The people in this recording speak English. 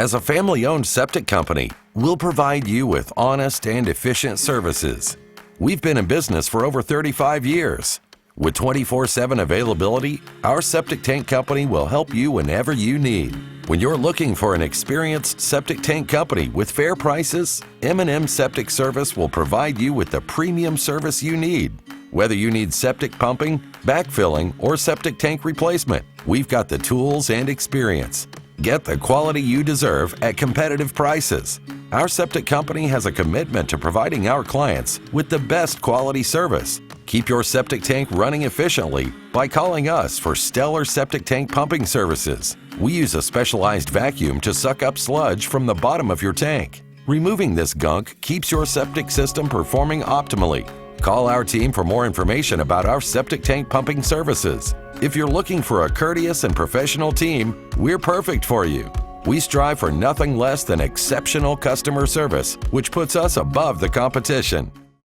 As a family-owned septic company, we'll provide you with honest and efficient services. We've been in business for over 35 years. With 24/7 availability, our septic tank company will help you whenever you need. When you're looking for an experienced septic tank company with fair prices, M&M Septic Service will provide you with the premium service you need. Whether you need septic pumping, backfilling, or septic tank replacement, we've got the tools and experience. Get the quality you deserve at competitive prices. Our septic company has a commitment to providing our clients with the best quality service. Keep your septic tank running efficiently by calling us for stellar septic tank pumping services. We use a specialized vacuum to suck up sludge from the bottom of your tank. Removing this gunk keeps your septic system performing optimally. Call our team for more information about our septic tank pumping services. If you're looking for a courteous and professional team, we're perfect for you. We strive for nothing less than exceptional customer service, which puts us above the competition.